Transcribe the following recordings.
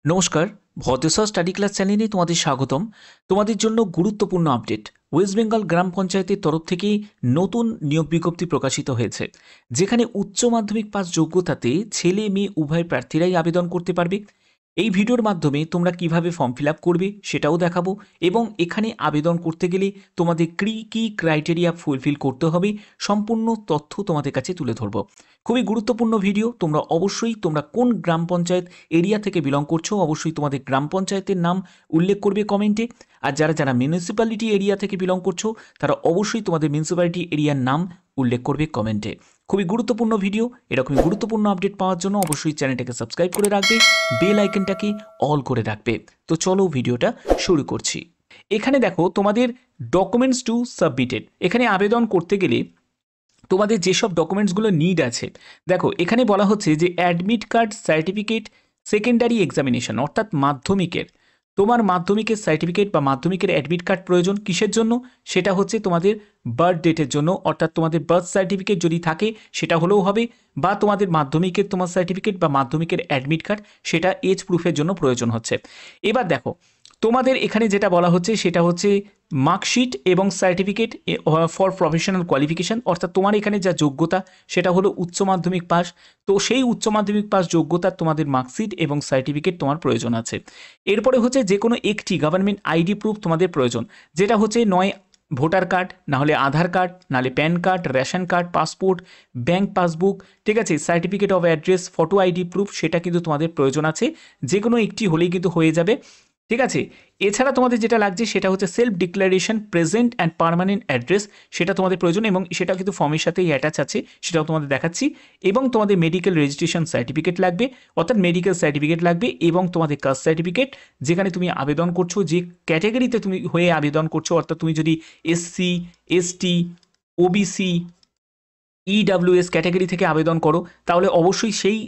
নমস্কার, ভদ্রসর study class চ্যানেলে তোমাদের স্বাগতম। তোমাদের জন্য গুরুত্বপূর্ণ আপডেট। ওয়েস্ট বেঙ্গল গ্রাম পঞ্চায়েতের তরফ থেকে নতুন নিয়োগ বিজ্ঞপ্তি প্রকাশিত হয়েছে, যেখানে উচ্চ মাধ্যমিক পাস যোগ্যতাতে ছেলে মেয়ে উভয় প্রার্থীরাই আবেদন করতে পারবে। এই ভিডিওর মাধ্যমে তোমরা কিভাবে ফর্ম ফিল আপ করবে সেটাও দেখাবো, এবং এখানে আবেদন করতে গেলে তোমাদের কী ক্রাইটেরিয়া ফুলফিল করতে হবে সম্পূর্ণ তথ্য তোমাদের কাছে তুলে ধরবো। খুবই গুরুত্বপূর্ণ ভিডিও। তোমরা কোন গ্রাম পঞ্চায়েত এরিয়া থেকে বিলং করছো অবশ্যই তোমাদের গ্রাম পঞ্চায়েতের নাম উল্লেখ করবে কমেন্টে। আর যারা মিউনিসিপ্যালিটি এরিয়া থেকে বিলং করছো তারা অবশ্যই তোমাদের মিউনিসিপ্যালিটি এরিয়ার নাম উল্লেখ করবে কমেন্টে। খুবই গুরুত্বপূর্ণ ভিডিও। এরকমই গুরুত্বপূর্ণ আপডেট পাওয়ার জন্য অবশ্যই চ্যানেলটাকে সাবস্ক্রাইব করে রাখবে, বেল আইকনটাকে অল করে রাখবে। তো চলো ভিডিওটা শুরু করছি। এখানে দেখো তোমাদের ডকুমেন্টস টু সাবমিটেড। এখানে আবেদন করতে গেলে তোমাদের যেসব ডকুমেন্টসগুলো নিড আছে, দেখো এখানে বলা হচ্ছে যে admit card, certificate, secondary examination অর্থাৎ মাধ্যমিকের, তোমার মাধ্যমিকের সার্টিফিকেট বা মাধ্যমিকের অ্যাডমিট কার্ড প্রয়োজন কিসের জন্য? সেটা হচ্ছে তোমাদের বার্থ ডেটের জন্য, অর্থাৎ তোমাদের বার্থ সার্টিফিকেট যদি থাকে সেটা হলেও হবে, বা তোমাদের মাধ্যমিকের তোমার সার্টিফিকেট বা মাধ্যমিকের অ্যাডমিট কার্ড সেটা এজ প্রুফের জন্য প্রয়োজন হচ্ছে। এবার দেখো তোমাদের এখানে যেটা বলা হচ্ছে সেটা হচ্ছে মার্কশিট এবং সার্টিফিকেট ফর প্রফেশনাল কোয়ালিফিকেশান, অর্থাৎ তোমার এখানে যা যোগ্যতা সেটা হলো উচ্চ মাধ্যমিক পাস। তো সেই উচ্চ মাধ্যমিক পাস যোগ্যতার তোমাদের মার্কশিট এবং সার্টিফিকেট তোমার প্রয়োজন আছে। এরপরে হচ্ছে যে কোনো একটি গভর্নমেন্ট আইডি প্রুফ তোমাদের প্রয়োজন, যেটা হচ্ছে নয় ভোটার কার্ড, নাহলে আধার কার্ড, নাহলে pan card, ration card, passport, bank passbook, ঠিক আছে, certificate of address, photo ID proof, সেটা কিন্তু তোমাদের প্রয়োজন আছে। যে কোনো একটি হলেই কিন্তু হয়ে যাবে, ঠিক আছে। এছাড়া তোমাদের যেটা লাগছে সেটা হচ্ছে self declaration present and permanent address, সেটা তোমাদের প্রয়োজন, এবং সেটা কিন্তু ফর্মের সাথেই অ্যাটাচ আছে, সেটাও তোমাদের দেখাচ্ছি। এবং তোমাদের মেডিকেল রেজিস্ট্রেশন সার্টিফিকেট লাগবে, অর্থাৎ মেডিকেল সার্টিফিকেট লাগবে, এবং তোমাদের কাস্ট সার্টিফিকেট, যেখানে তুমি আবেদন করছো যে ক্যাটাগরিতে তুমি হয়ে আবেদন করছো, অর্থাৎ তুমি যদি SC, ST, OBC, EWS category থেকে আবেদন করো তাহলে অবশ্যই সেই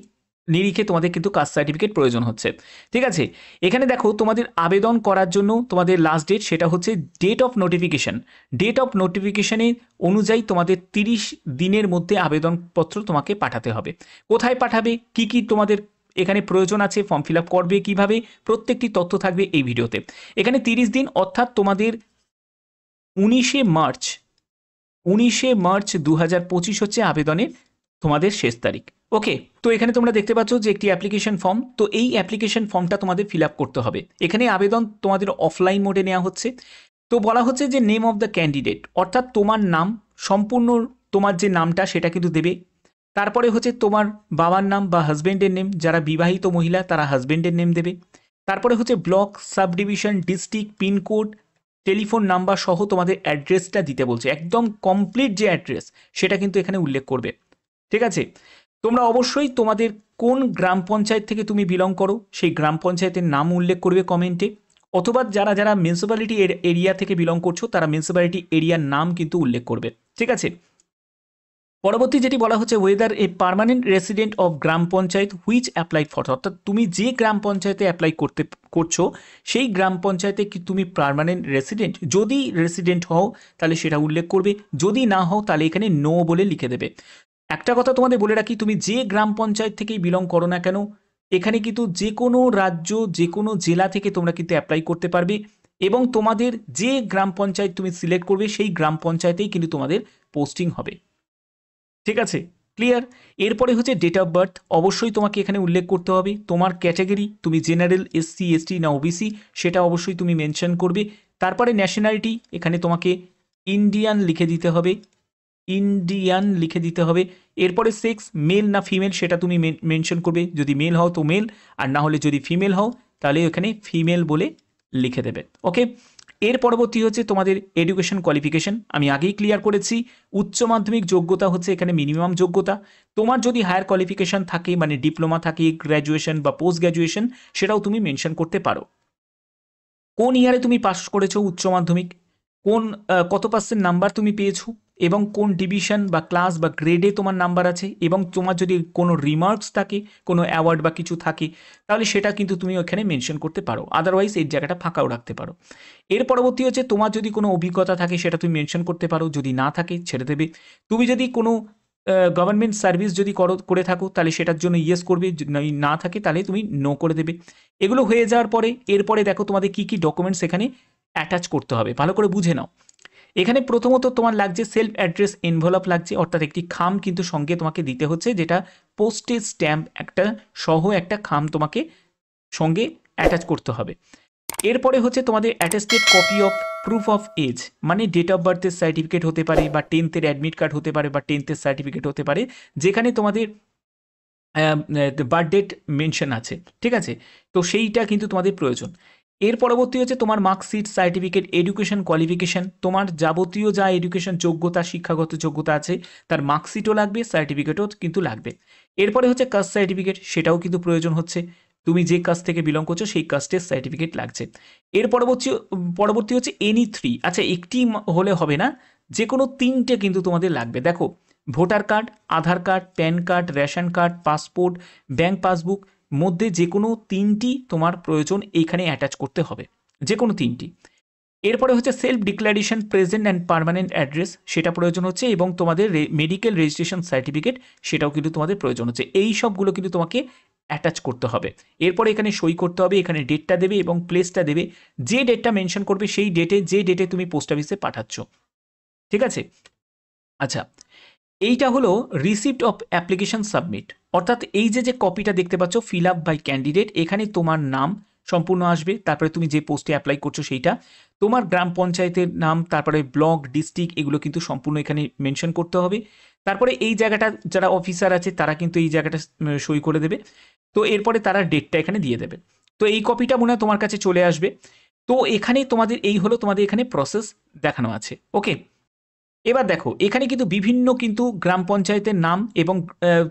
নিরিখে তোমাদের কিন্তু কাস্ট সার্টিফিকেট প্রয়োজন হচ্ছে, ঠিক আছে। এখানে দেখো তোমাদের আবেদন করার জন্য তোমাদের লাস্ট ডেট সেটা হচ্ছে date of notification. Date of নোটিফিকেশানের অনুযায়ী তোমাদের 30 দিনের মধ্যে আবেদনপত্র তোমাকে পাঠাতে হবে। কোথায় পাঠাবে, কি তোমাদের এখানে প্রয়োজন আছে, ফর্ম ফিল আপ করবে কীভাবে, প্রত্যেকটি তথ্য থাকবে এই ভিডিওতে। এখানে 30 দিন অর্থাৎ তোমাদের 19শে মার্চ 2025 হচ্ছে আবেদনের তোমাদের শেষ তারিখ। ওকে, তো এখানে তোমরা দেখতে পাচ্ছ যে একটি অ্যাপ্লিকেশন ফর্ম, তো এই অ্যাপ্লিকেশন ফর্মটা তোমাদের ফিল আপ করতে হবে। এখানে আবেদন তোমাদের অফলাইন মোডে নেওয়া হচ্ছে। তো বলা হচ্ছে যে নেম অফ দ্য ক্যান্ডিডেট, অর্থাৎ তোমার নাম সম্পূর্ণ, তোমার যে নামটা সেটা কিন্তু দেবে। তারপরে হচ্ছে তোমার বাবার নাম বা হাজব্যান্ডের নেম, যারা বিবাহিত মহিলা তারা হাজব্যান্ডের নেম দেবে। তারপরে হচ্ছে block, sub division, district, pincode, telephone number সহ তোমাদের অ্যাড্রেসটা দিতে বলছে, একদম কমপ্লিট যে অ্যাড্রেস সেটা কিন্তু এখানে উল্লেখ করবে, ঠিক আছে। তোমরা অবশ্যই তোমাদের কোন গ্রাম পঞ্চায়েত থেকে তুমি বিলং করো সেই গ্রাম পঞ্চায়েতের নাম উল্লেখ করবে কমেন্টে, অথবা যারা মিউনিসিপ্যালিটি এরিয়া থেকে বিলং করছো তারা মিউনিসিপ্যালিটি এরিয়ার নাম কিন্তু উল্লেখ করবে, ঠিক আছে। পরবর্তী যেটি বলা হচ্ছে weather a permanent resident of gram panchayat which apply for, অর্থাৎ তুমি যে গ্রাম পঞ্চায়েতে অ্যাপ্লাই করছো সেই গ্রাম পঞ্চায়েতে কি তুমি পার্মানেন্ট রেসিডেন্ট, যদি রেসিডেন্ট হও তাহলে সেটা উল্লেখ করবে, যদি না হও তাহলে এখানে নো বলে লিখে দেবে। একটা কথা তোমাদের বলে রাখি, তুমি যে গ্রাম পঞ্চায়েত থেকেই বিলং করো না কেন, এখানে কিন্তু যে কোনো রাজ্য, যে কোনো জেলা থেকে তোমরা কিন্তু অ্যাপ্লাই করতে পারবে, এবং তোমাদের যে গ্রাম পঞ্চায়েত তুমি সিলেক্ট করবে সেই গ্রাম পঞ্চায়েতেই কিন্তু তোমাদের পোস্টিং হবে, ঠিক আছে, ক্লিয়ার। এরপরে হচ্ছে ডেট অফ বার্থ, অবশ্যই তোমাকে এখানে উল্লেখ করতে হবে তোমার ক্যাটাগরি, তুমি জেনারেল, এসসি, এসটি না ওবিসি সেটা অবশ্যই তুমি মেনশন করবে। তারপরে ন্যাশনালিটি, এখানে তোমাকে ইন্ডিয়ান লিখে দিতে হবে। এরপরে সেক্স, মেল না ফিমেল সেটা তুমি মেনশন করবে, যদি মেল হও তো মেল, আর না হলে যদি ফিমেল হও তাহলে এখানে ফিমেল বলে লিখে দেবে, ওকে। এর পরবর্তী হচ্ছে তোমাদের এডুকেশন কোয়ালিফিকেশন, আমি আগেই ক্লিয়ার করেছি উচ্চ মাধ্যমিক যোগ্যতা হচ্ছে এখানে মিনিমাম যোগ্যতা। তোমার যদি হায়ার কোয়ালিফিকেশন থাকে, মানে ডিপ্লোমা থাকে, গ্র্যাজুয়েশন বা পোস্ট গ্র্যাজুয়েশন, সেটাও তুমি মেনশন করতে পারো। কোন ইয়ারে তুমি পাস করেছো উচ্চ মাধ্যমিক, কত পার্সেন্ট নাম্বার তুমি পেয়েছো, এবং কোন ডিভিশন বা ক্লাস বা গ্রেডে তোমার নাম্বার আছে, এবং তোমার যদি কোনো রিমার্কস থাকে, কোনো অ্যাওয়ার্ড বা কিছু থাকে, তাহলে সেটা কিন্তু তুমি ওখানে মেনশন করতে পারো, আদারওয়াইজ এই জায়গাটা ফাঁকাও রাখতে পারো। এর পরবর্তী হচ্ছে তোমার যদি কোনো অভিজ্ঞতা থাকে সেটা তুমি মেনশন করতে পারো, যদি না থাকে ছেড়ে দেবে। তুমি যদি কোনো গভর্নমেন্ট সার্ভিস যদি করে থাকো তাহলে সেটার জন্য ইয়েস করবে, যদি না থাকে তাহলে তুমি নো করে দেবে। এগুলো হয়ে যাওয়ার পরে এরপরে দেখো তোমাদের কী কী ডকুমেন্টস এখানে অ্যাটাচ করতে হবে, ভালো করে বুঝে নাও। এখানে প্রথমত তোমার লাগছে সেলফ অ্যাড্রেস এনভেলপ লাগছে, অর্থাৎ একটি খাম কিন্তু সঙ্গে তোমাকে দিতে হচ্ছে, যেটা পোস্টেজ স্ট্যাম্প একটা সহ একটা খাম তোমাকে সঙ্গে অ্যাটাচ করতে হবে। এরপরে হচ্ছে তোমাদের attested copy of proof of age, মানে ডেট অফ বার্থের সার্টিফিকেট হতে পারে, বা 10th অ্যাডমিট কার্ড হতে পারে, বা 10th সার্টিফিকেট হতে পারে, যেখানে তোমাদের বার্থ ডেট মেনশন আছে, ঠিক আছে? তো সেইটা কিন্তু তোমাদের প্রয়োজন। এর পরবর্তী হচ্ছে তোমার মার্কশিট, সার্টিফিকেট, এডুকেশন কোয়ালিফিকেশান, তোমার যাবতীয় যা এডুকেশন যোগ্যতা, শিক্ষাগত যোগ্যতা আছে তার মার্কশিটও লাগবে, সার্টিফিকেটও কিন্তু লাগবে। এরপরে হচ্ছে কাস্ট সার্টিফিকেট, সেটাও কিন্তু প্রয়োজন হচ্ছে, তুমি যে কাস্ট থেকে বিলং করছো সেই কাস্টের সার্টিফিকেট লাগছে। এর পরবর্তী হচ্ছে এনি 3, আচ্ছা একটি হলে হবে না, যে কোনো 3টে কিন্তু তোমাদের লাগবে। দেখো, voter card, Aadhaar card, PAN card, ration card, passport, bank passbook মধ্যে যে কোনো 3টি তোমার প্রয়োজন এইখানে অ্যাটাচ করতে হবে, যে কোনো 3টি। এরপরে হচ্ছে self declaration present and permanent address, সেটা প্রয়োজন হচ্ছে, এবং তোমাদের মেডিকেল রেজিস্ট্রেশন সার্টিফিকেট সেটাও কিন্তু তোমাদের প্রয়োজন হচ্ছে। এই সবগুলো কিন্তু তোমাকে অ্যাটাচ করতে হবে। এরপরে এখানে সই করতে হবে, এখানে ডেটটা দেবে এবং প্লেসটা দেবে, যে ডেটটা মেনশন করবে সেই ডেটে, যে ডেটে তুমি পোস্ট অফিসে পাঠাচ্ছ, ঠিক আছে? আচ্ছা, এইটা হলো রিসিপ্ট অফ অ্যাপ্লিকেশন সাবমিট, অর্থাৎ এই যে কপিটা দেখতে পাচ্ছ ফিল আপ বাই ক্যান্ডিডেট, এখানে তোমার নাম সম্পূর্ণ আসবে, তারপরে তুমি যে পোস্টে অ্যাপ্লাই করছো সেইটা, তোমার গ্রাম পঞ্চায়েতের নাম, তারপরে ব্লক, ডিস্ট্রিক্ট, এগুলো কিন্তু সম্পূর্ণ এখানে মেনশন করতে হবে। তারপরে এই জায়গাটা যারা অফিসার আছে তারা কিন্তু এই জায়গাটা সই করে দেবে। তো এরপরে তারা ডেটটা এখানে দিয়ে দেবে। তো এই কপিটা মনে হয় তোমার কাছে চলে আসবে। তো এখানে তোমাদের এই হলো তোমাদের এখানে প্রসেস দেখানো আছে, ওকে? এবার দেখো, এখানে কিন্তু বিভিন্ন কিন্তু গ্রাম পঞ্চায়েতের নাম এবং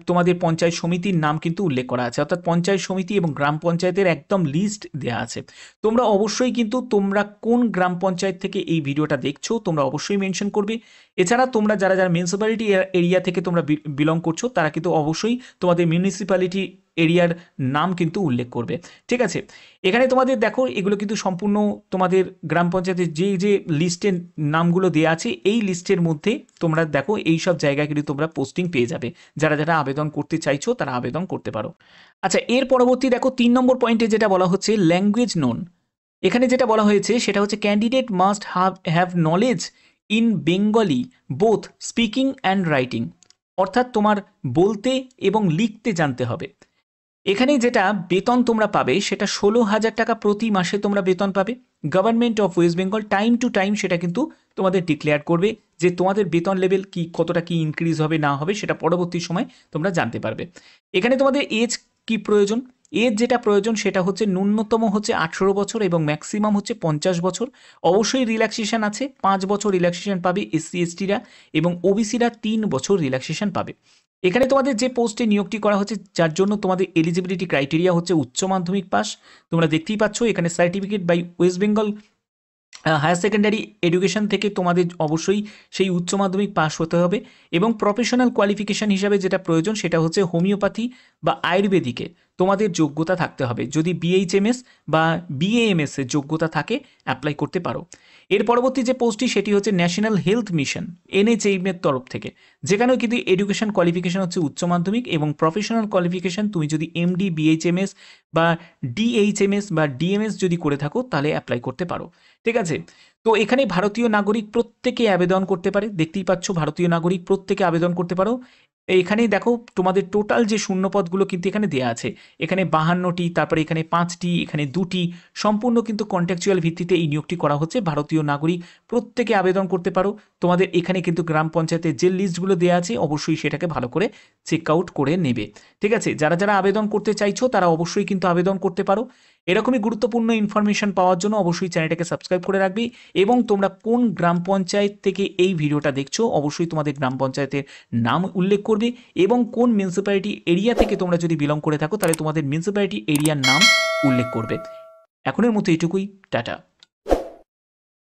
তোমাদের পঞ্চায়েত সমিতির নাম কিন্তু উল্লেখ করা আছে, অর্থাৎ পঞ্চায়েত সমিতি এবং গ্রাম পঞ্চায়েতের একদম লিস্ট দেওয়া আছে। তোমরা অবশ্যই কিন্তু তোমরা কোন গ্রাম পঞ্চায়েত থেকে এই ভিডিওটা দেখছো তোমরা অবশ্যই মেনশন করবে। এছাড়া তোমরা যারা যারা মিউনিসিপ্যালিটি এরিয়া থেকে তোমরা বিলং করছো তারা কিন্তু অবশ্যই তোমাদের মিউনিসিপ্যালিটি এরিয়ার নাম কিন্তু উল্লেখ করবে, ঠিক আছে? এখানে তোমাদের দেখো এগুলো কিন্তু সম্পূর্ণ তোমাদের গ্রাম পঞ্চায়েতের যে যে লিস্টের নামগুলো দেওয়া আছে এই লিস্টের মধ্যে তোমরা দেখো এই সব জায়গায় কিন্তু তোমরা পোস্টিং পেয়ে যাবে। যারা যারা আবেদন করতে চাইছো তারা আবেদন করতে পারো। আচ্ছা, এর পরবর্তী দেখো 3 নম্বর পয়েন্টে যেটা বলা হচ্ছে ল্যাঙ্গুয়েজ নোন। এখানে যেটা বলা হয়েছে সেটা হচ্ছে candidate must have knowledge in Bengali both speaking and writing, অর্থাৎ তোমার বলতে এবং লিখতে জানতে হবে। এখানে যেটা বেতন তোমরা পাবে সেটা 16,000 টাকা প্রতি মাসে তোমরা বেতন পাবে। Government of West Bengal time to time সেটা কিন্তু তোমাদের ডিক্লেয়ার করবে যে তোমাদের বেতন লেভেল কি, কতটা কি ইনক্রিজ হবে না হবে সেটা পরবর্তী সময় তোমরা জানতে পারবে। এখানে তোমাদের এজ কি প্রয়োজন, এজ যেটা প্রয়োজন সেটা হচ্ছে ন্যূনতম হচ্ছে 18 বছর এবং ম্যাক্সিমাম হচ্ছে 50 বছর। অবশ্যই রিল্যাক্সেশন আছে, 5 বছর রিল্যাক্সেশন পাবে এসসি এসটিরা, এবং ওবিসিরা 3 বছর রিল্যাক্সেশন পাবে। এখানে তোমাদের যে পোস্টে নিয়োগটি করা হচ্ছে যার জন্য তোমাদের এলিজিবিলিটি ক্রাইটেরিয়া হচ্ছে উচ্চ মাধ্যমিক পাস। তোমরা দেখতেই পাচ্ছ এখানে certificate by West Bengal higher secondary education থেকে তোমাদের অবশ্যই সেই উচ্চ মাধ্যমিক পাস হতে হবে, এবং প্রফেশনাল কোয়ালিফিকেশান হিসাবে যেটা প্রয়োজন সেটা হচ্ছে হোমিওপ্যাথি বা আয়ুর্বেদিকে তোমাদের যোগ্যতা থাকতে হবে। যদি বিএইচএমএস বা বিএএমএস এর যোগ্যতা থাকে অ্যাপ্লাই করতে পারো। এর পরবর্তী যে পোস্টটি সেটি হচ্ছে ন্যাশনাল হেলথ মিশন এনএচএম এর তরফ থেকে, যেখানেও কিন্তু এডুকেশন কোয়ালিফিকেশান হচ্ছে উচ্চ মাধ্যমিক, এবং প্রফেশনাল কোয়ালিফিকেশান তুমি যদি এমডি বিএইচএমএস বা ডিএইচএমএস বা ডিএমএস যদি করে থাকো তাহলে অ্যাপ্লাই করতে পারো, ঠিক আছে? তো এখানে ভারতীয় নাগরিক প্রত্যেকে আবেদন করতে পারে, দেখতেই পাচ্ছ ভারতীয় নাগরিক প্রত্যেকে আবেদন করতে পারো। এখানেই দেখো তোমাদের টোটাল যে শূন্যপদগুলো কিন্তু এখানে দেওয়া আছে, এখানে 52টি, তারপরে এখানে 5টি, এখানে 2টি, সম্পূর্ণ কিন্তু কন্ট্রাকচুয়াল ভিত্তিতে এই নিয়োগটি করা হচ্ছে। ভারতীয় নাগরিক প্রত্যেকে আবেদন করতে পারো। তোমাদের এখানে কিন্তু গ্রাম পঞ্চায়েতের যে লিস্টগুলো দেওয়া আছে অবশ্যই সেটাকে ভালো করে চেক আউট করে নেবে, ঠিক আছে? যারা যারা আবেদন করতে চাইছো তারা অবশ্যই কিন্তু আবেদন করতে পারো। এরকমই গুরুত্বপূর্ণ ইনফরমেশন পাওয়ার জন্য অবশ্যই চ্যানেলটাকে সাবস্ক্রাইব করে রাখবে, এবং তোমরা কোন গ্রাম পঞ্চায়েত থেকে এই ভিডিওটা দেখছো অবশ্যই তোমাদের গ্রাম পঞ্চায়েতের নাম উল্লেখ করবে, এবং কোন মিউনিসিপ্যালিটি এরিয়া থেকে তোমরা যদি বিলং করে থাকো তাহলে তোমাদের মিউনিসিপ্যালিটি এরিয়ার নাম উল্লেখ করবে। এখনের মতো এইটুকুই, টাটা।